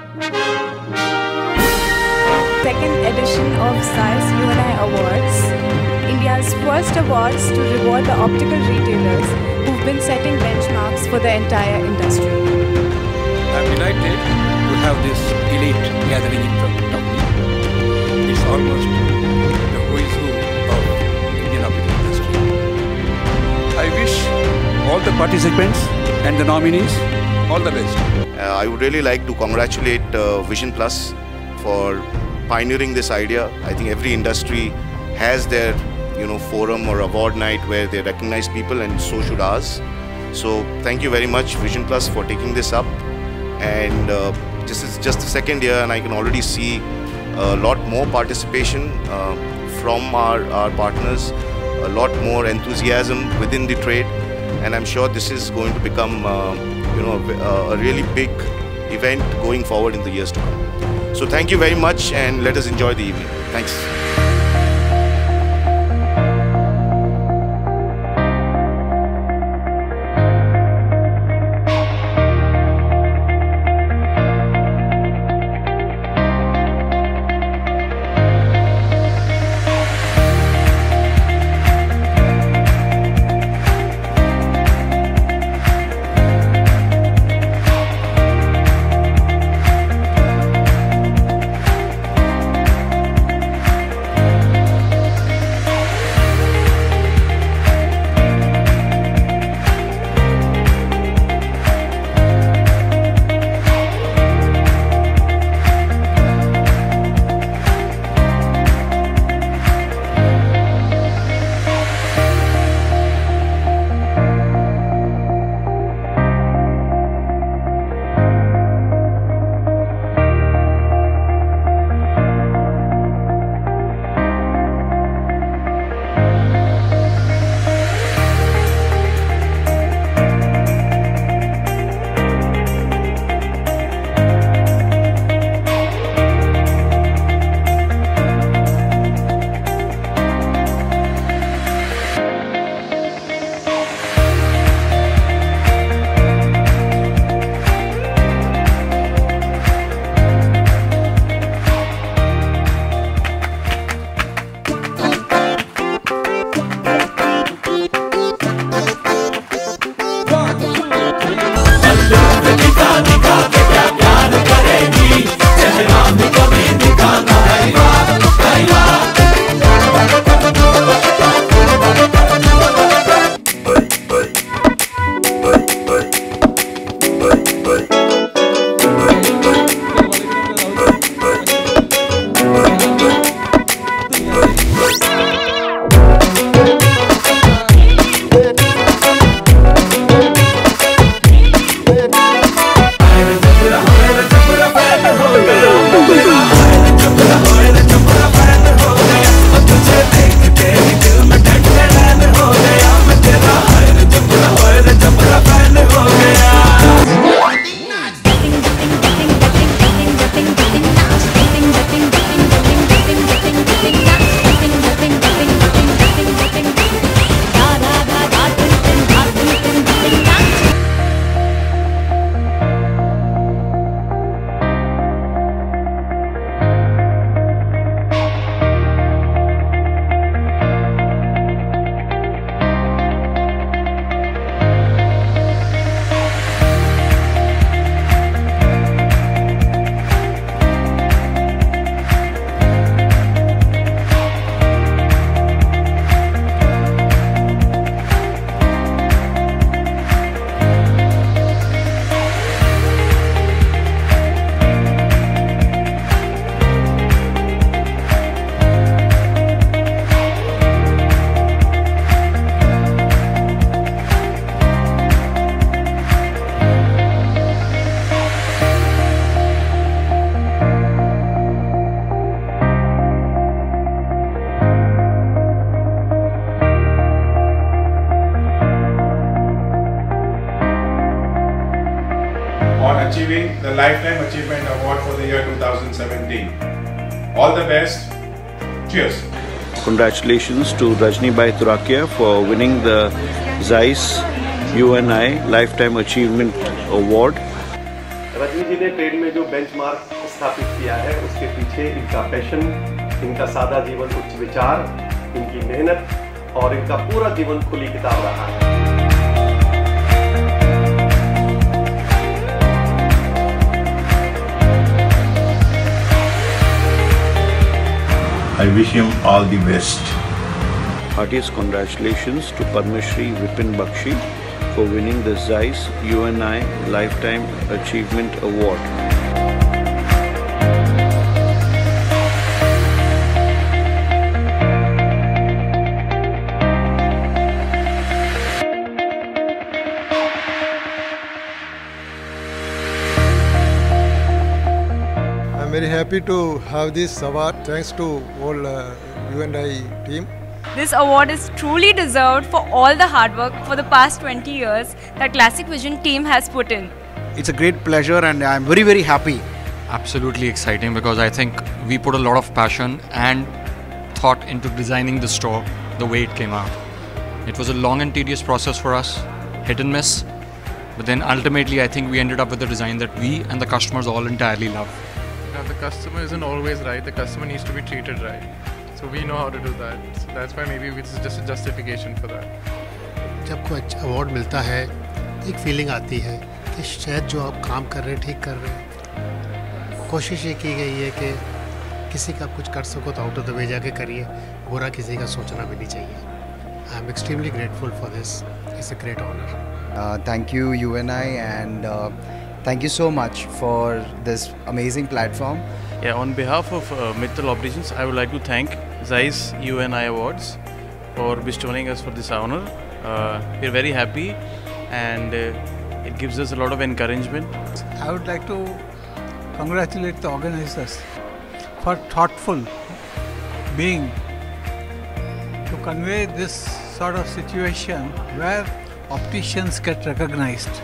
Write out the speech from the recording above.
Second edition of Zeiss UNI Awards, India's first awards to reward the optical retailers who've been setting benchmarks for the entire industry. I'm delighted to have this elite gathering in front of me. It's almost the who is who of Indian optical industry. I wish all the participants and the nominees all the best. I would really like to congratulate Vision Plus for pioneering this idea. I think every industry has their forum or award night where they recognize people, and so should ours. So thank you very much Vision Plus for taking this up. And this is just the second year, and I can already see a lot more participation from our partners, a lot more enthusiasm within the trade, and I'm sure this is going to become a really big event going forward in the years to come. So thank you very much, and let us enjoy the evening. Thanks. achieving the Lifetime Achievement Award for the year 2017. All the best. Cheers. Congratulations to Rajnibai Turakia for winning the Zeiss UNI Lifetime Achievement Award. Rajni जी ने trade में जो benchmark स्थापित किया है उसके पीछे इनका passion, इनका सादा जीवन, उच्च विचार, इनकी मेहनत और इनका पूरा जीवन खुली किताब रहा है। I wish him all the best. Heartiest congratulations to Padma Shri Vipin Bakshi for winning the Zeiss UNI Lifetime Achievement Award. I'm very happy to have this award thanks to all UNI team. This award is truly deserved for all the hard work for the past 20 years that Classic Vision team has put in. It's a great pleasure and I'm very happy. Absolutely exciting because I think we put a lot of passion and thought into designing the store the way it came out. It was a long and tedious process for us, hit and miss, but then ultimately I think we ended up with a design that we and the customers all entirely love. The customer isn't always right, the customer needs to be treated right. So we know how to do that. So that's why maybe it's just a justification for that. जब कोई अच्छा award मिलता है एक feeling आती है कि शायद जो आप काम कर रहे हैं ठीक कर रहे हैं। कोशिश ये की गई है कि किसी का कुछ कर सको तो आउट ऑफ द वे जाके करिए, बुरा किसी का सोचना भी नहीं चाहिए। I am extremely grateful for this, it's a great honour. Thank you UNI and thank you so much for this amazing platform. Yeah, on behalf of Mittal Operations, I would like to thank Zeiss UNI Awards for bestowing us for this honor. We're very happy and it gives us a lot of encouragement. I would like to congratulate the organizers for thoughtful being to convey this sort of situation where opticians get recognized.